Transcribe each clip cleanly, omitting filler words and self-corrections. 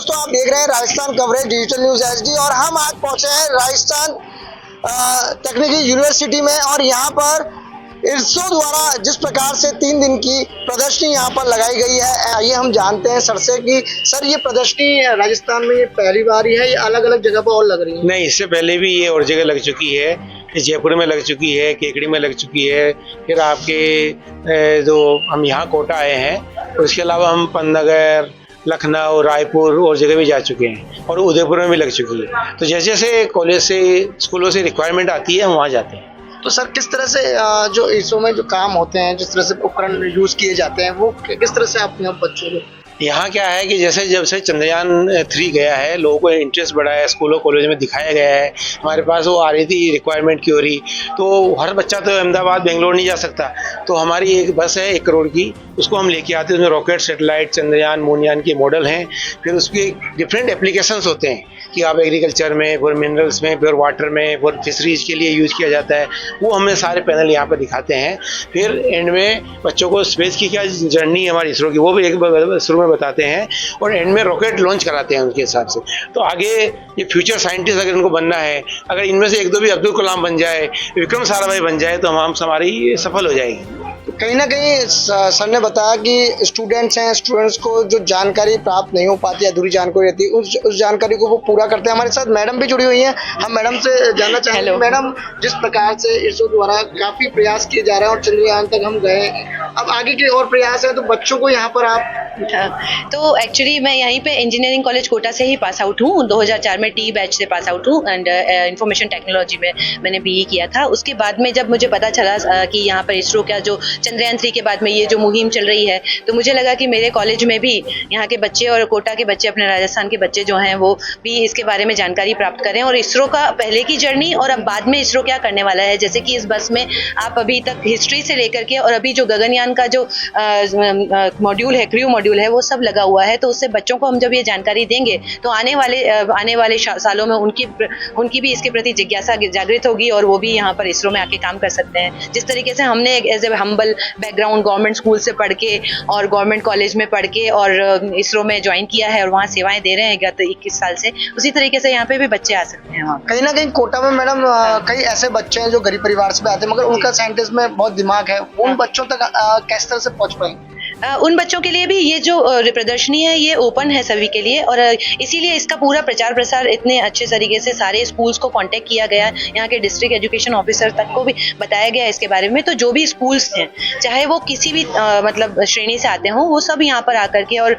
दोस्तों, आप देख रहे हैं Rajasthan coverage digital news HD और हम आज पहुंचे हैं राजस्थान टेक्निकल यूनिवर्सिटी में। और यहाँ पर इसरो द्वारा जिस प्रकार से 3 दिन की प्रदर्शनी यहाँ पर लगाई गई है, आइए हम जानते हैं सर से कि सर ये प्रदर्शनी राजस्थान में ये पहली बार ही है या अलग अलग जगह पर और लग रही है? नहीं, इससे पहले भी ये और जगह लग चुकी है। जयपुर में लग चुकी है, केकड़ी में लग चुकी है, फिर आपके जो हम यहाँ कोटा आए हैं, और इसके अलावा हम पन्नगर, लखनऊ, रायपुर और जगह भी जा चुके हैं, और उदयपुर में भी लग चुकी है। तो जैसे जैसे कॉलेज से, स्कूलों से रिक्वायरमेंट आती है, हम वहाँ जाते हैं। तो सर किस तरह से जो इसरो में जो काम होते हैं, जिस तरह से उपकरण यूज किए जाते हैं, वो किस तरह से अपने बच्चों को? यहाँ क्या है कि जैसे जब से चंद्रयान 3 गया है, लोगों को इंटरेस्ट बढ़ा है, स्कूलों कॉलेज में दिखाया गया है, हमारे पास वो आ रही थी रिक्वायरमेंट की हो रही, तो हर बच्चा तो अहमदाबाद बेंगलोर नहीं जा सकता, तो हमारी एक बस है 1 करोड़ की, उसको हम लेके आते हैं। उसमें रॉकेट, सेटेलाइट, चंद्रयान, मूनयान के मॉडल हैं, फिर उसके डिफरेंट एप्लीकेशंस होते हैं कि आप एग्रीकल्चर में, फिर मिनरल्स में, फिर वाटर में, फिर फिशरीज के लिए यूज़ किया जाता है, वो हमें सारे पैनल यहाँ पर दिखाते हैं। फिर एंड में बच्चों को स्पेस की क्या जर्नी है हमारी इसरो की, वो भी एक शुरू में बताते हैं, और एंड में रॉकेट लॉन्च कराते हैं उनके हिसाब से। तो आगे ये फ्यूचर साइंटिस्ट अगर इनको बनना है, अगर इनमें से 1-2 भी अब्दुल कलाम बन जाए, विक्रम साराभाई बन जाए, तो हम हमारी सफल हो जाएगी। कहीं ना कहीं सर ने बताया कि स्टूडेंट्स को जो जानकारी प्राप्त नहीं हो पाती, अधूरी जानकारी रहती है, उस जानकारी को वो पूरा करते हैं। हमारे साथ मैडम भी जुड़ी हुई हैं, हम मैडम से जानना चाहेंगे। मैडम, जिस प्रकार से इसरो द्वारा काफी प्रयास किए जा रहे हैं और चंद्रयान तक हम गए, अब आगे के और प्रयास है, तो बच्चों को यहाँ पर आप? तो एक्चुअली मैं यहीं पे इंजीनियरिंग कॉलेज कोटा से ही पास आउट हूँ। 2004 में टी बैच से पास आउट हूँ, एंड इंफॉर्मेशन टेक्नोलॉजी में मैंने बीई किया था। उसके बाद में जब मुझे पता चला कि यहाँ पर इसरो का जो चंद्रयान 3 के बाद में ये जो मुहिम चल रही है, तो मुझे लगा कि मेरे कॉलेज में भी यहाँ के बच्चे और कोटा के बच्चे, अपने राजस्थान के बच्चे जो हैं, वो भी इसके बारे में जानकारी प्राप्त करें, और इसरो का पहले की जर्नी और अब बाद में इसरो क्या करने वाला है। जैसे कि इस बस में आप अभी तक हिस्ट्री से लेकर के और अभी जो गगनयान का जो मॉड्यूल है, क्रू मॉड्यूल है, वो सब लगा हुआ है। तो उससे बच्चों को हम जब ये जानकारी देंगे, तो आने वाले सालों में उनकी भी इसके प्रति जिज्ञासा जागृत होगी, और वो भी यहाँ पर इसरो में आके काम कर सकते हैं। जिस तरीके से हमने as a humble background government school से पढ़ के और गवर्नमेंट कॉलेज में पढ़ के और इसरो में ज्वाइन किया है और वहाँ सेवाएं दे रहे हैं गत 21 साल से, उसी तरीके से यहाँ पे भी बच्चे आ सकते हैं। कहीं ना कहीं कोटा में मैडम कई ऐसे बच्चे हैं जो गरीब परिवार से आते हैं, मगर उनका साइंटिस्ट में बहुत दिमाग है, उन बच्चों तक किस तरह से पहुँच पाएंगे? उन बच्चों के लिए भी ये जो प्रदर्शनी है, ये ओपन है सभी के लिए, और इसीलिए इसका पूरा प्रचार प्रसार इतने अच्छे तरीके से सारे स्कूल्स को कांटेक्ट किया गया, यहाँ के डिस्ट्रिक्ट एजुकेशन ऑफिसर तक को भी बताया गया इसके बारे में। तो जो भी स्कूल्स हैं, चाहे वो किसी भी मतलब श्रेणी से आते हों, वो सब यहाँ पर आकर के, और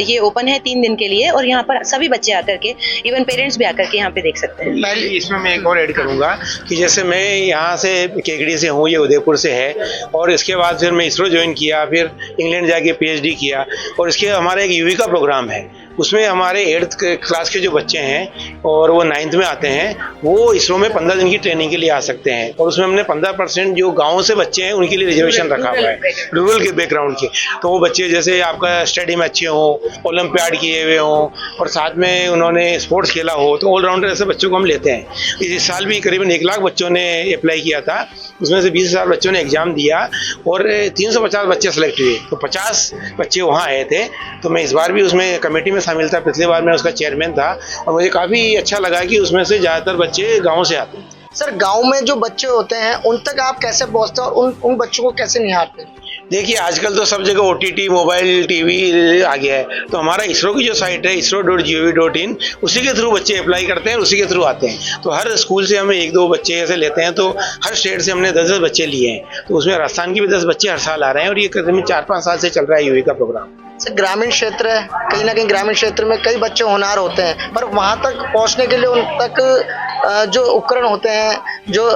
ये ओपन है 3 दिन के लिए, और यहाँ पर सभी बच्चे आकर के, इवन पेरेंट्स भी आकर के यहाँ पे देख सकते हैं। पहले इसमें मैं एक और ऐड करूँगा कि जैसे मैं यहाँ से केकड़ी से हूँ, ये उदयपुर से है, और इसके बाद फिर मैं इसरो ज्वाइन किया, फिर इंग्लैंड जाके पीएचडी किया, और इसके हमारा एक युविका प्रोग्राम है, उसमें हमारे 8th क्लास के जो बच्चे हैं और वो 9th में आते हैं, वो इसरो में 15 दिन की ट्रेनिंग के लिए आ सकते हैं, और उसमें हमने 15% जो गाँव से बच्चे हैं उनके लिए रिजर्वेशन रखा हुआ है, रूरल के बैकग्राउंड के। तो वो बच्चे जैसे आपका स्टडी में अच्छे हों, ओलंपियाड किए हुए हों, और साथ में उन्होंने स्पोर्ट्स खेला हो, तो ऑलराउंडर ऐसे बच्चों को हम लेते हैं। इस साल भी करीबन 1 लाख बच्चों ने अप्लाई किया था, उसमें से 20,000 बच्चों ने एग्जाम दिया, और 350 बच्चे सेलेक्ट हुए, तो 50 बच्चे वहाँ आए थे। तो मैं इस बार भी उसमें कमेटी में शामिल था, पिछली बार मैं उसका चेयरमैन था, और मुझे काफ़ी अच्छा लगा कि उसमें से ज़्यादातर बच्चे गाँव से आते हैं। सर, गांव में जो बच्चे होते हैं, उन तक आप कैसे पहुंचते हैं और उन बच्चों को कैसे निहारते हैं? देखिए, आजकल तो सब जगह OTT, मोबाइल, टीवी आ गया है, तो हमारा इसरो की जो साइट है isro.gov.in, उसी के थ्रू बच्चे अप्लाई करते हैं, उसी के थ्रू आते हैं। तो हर स्कूल से हमें 1-2 बच्चे ऐसे लेते हैं, तो हर स्टेट से हमने 10-10 बच्चे लिए हैं, तो उसमें राजस्थान के भी 10 बच्चे हर साल आ रहे हैं, और ये करीबन 4-5 साल से चल रहा है युविका प्रोग्राम। सर, ग्रामीण क्षेत्र है, कहीं ना कहीं ग्रामीण क्षेत्र में कई बच्चे होनहार होते हैं, पर वहां तक पहुंचने के लिए उन तक जो उपकरण होते हैं, जो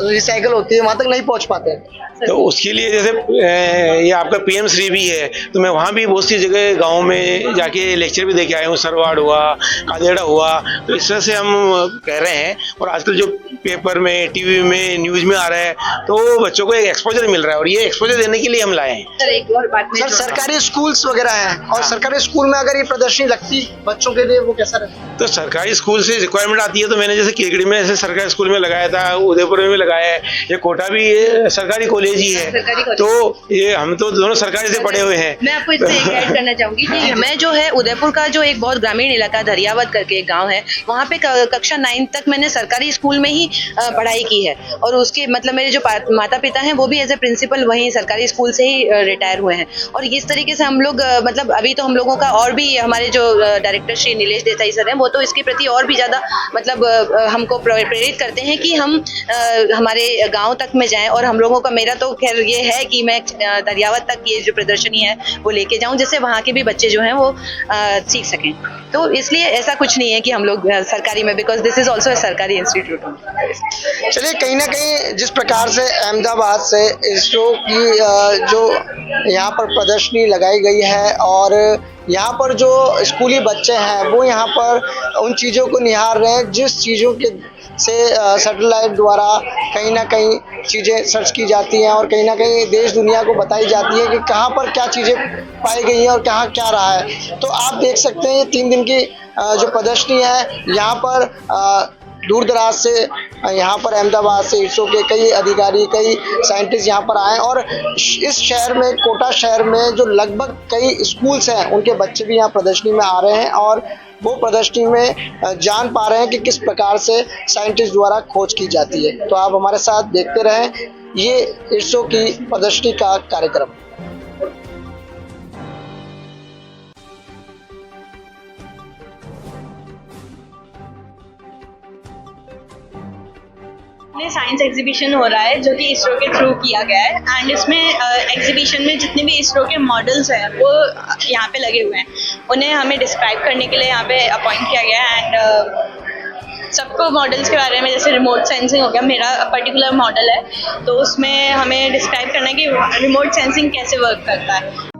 रिसाइकल होती है, वहां तक नहीं पहुंच पाते हैं। तो उसके लिए जैसे ये आपका PM श्री भी है, तो मैं वहाँ भी बहुत सी जगह गाँव में जाके लेक्चर भी दे के आया हूँ, सरवाड़ हुआ, कादेड़ा हुआ, तो इस तरह से हम कह रहे हैं। और आजकल जो पेपर में, टीवी में, न्यूज में आ रहा है, तो बच्चों को एक एक्सपोजर मिल रहा है, और ये एक्सपोजर देने के लिए हम लाए हैं। सर, एक और बात, सर, सरकारी स्कूल्स वगैरह हैं, और सरकारी स्कूल में अगर ये प्रदर्शनी लगती बच्चों के लिए, वो कैसा रहता है? तो सरकारी स्कूल से रिक्वायरमेंट आती है, तो मैंने जैसे केकड़ी में ऐसे सरकारी स्कूल में लगाया था, उदयपुर में भी लगाया है, ये कोटा भी ये सरकारी कॉलेज ही है, सरकारी कॉलेज। तो ये हम तो दोनों सरकारी से पढ़े हुए हैं। मैं आपको इससे एक ऐड करना चाहूंगी कि मैं जो है उदयपुर का जो एक बहुत ग्रामीण इलाका धरियावत करके एक गांव है, वहाँ पे कक्षा 9 तक मैंने सरकारी स्कूल में ही पढ़ाई की है, और उसके मतलब मेरे जो माता पिता हैं वो भी एज ए प्रिंसिपल वहीं सरकारी स्कूल से ही रिटायर हुए हैं। और इस तरीके से हम लोग मतलब अभी तो हम लोगों का और भी हमारे जो डायरेक्टर श्री नीलेश देसाई सर हैं वो तो इसके प्रति और भी ज़्यादा मतलब हमको प्रेरित करते हैं कि हम हमारे गांव तक में जाएं, और हम लोगों का मेरा तो खैर ये है कि मैं दरियावत तक ये जो प्रदर्शनी है वो लेके जाऊं, जिससे वहाँ के भी बच्चे जो हैं वो सीख सकें। तो इसलिए ऐसा कुछ नहीं है कि हम लोग सरकारी में, because this is also a सरकारी इंस्टीट्यूट। चलिए, कहीं ना कहीं जिस प्रकार से अहमदाबाद से इसरो की जो यहाँ पर प्रदर्शनी लगाई गई है, और यहाँ पर जो स्कूली बच्चे हैं वो यहाँ पर उन चीज़ों को निहार रहे हैं जिस चीज़ों के से सैटेलाइट द्वारा कहीं ना कहीं चीज़ें सर्च की जाती हैं, और कहीं ना कहीं देश दुनिया को बताई जाती है कि कहाँ पर क्या चीज़ें पाई गई हैं और कहाँ क्या रहा है। तो आप देख सकते हैं ये 3 दिन की जो प्रदर्शनी है, यहाँ पर दूर दराज से यहाँ पर अहमदाबाद से इसरो के कई अधिकारी, कई साइंटिस्ट यहाँ पर आए, और इस शहर में, कोटा शहर में जो लगभग कई स्कूल्स हैं उनके बच्चे भी यहाँ प्रदर्शनी में आ रहे हैं, और वो प्रदर्शनी में जान पा रहे हैं कि किस प्रकार से साइंटिस्ट द्वारा खोज की जाती है। तो आप हमारे साथ देखते रहें ये इसरो की प्रदर्शनी का कार्यक्रम। साइंस एग्जीबिशन हो रहा है जो कि इसरो के थ्रू किया गया है, एंड इसमें एग्जीबिशन में जितने भी इसरो के मॉडल्स हैं वो यहाँ पे लगे हुए हैं, उन्हें हमें डिस्क्राइब करने के लिए यहाँ पे अपॉइंट किया गया है। एंड सबको मॉडल्स के बारे में, जैसे रिमोट सेंसिंग हो गया, मेरा पर्टिकुलर मॉडल है, तो उसमें हमें डिस्क्राइब करना है कि रिमोट सेंसिंग कैसे वर्क करता है।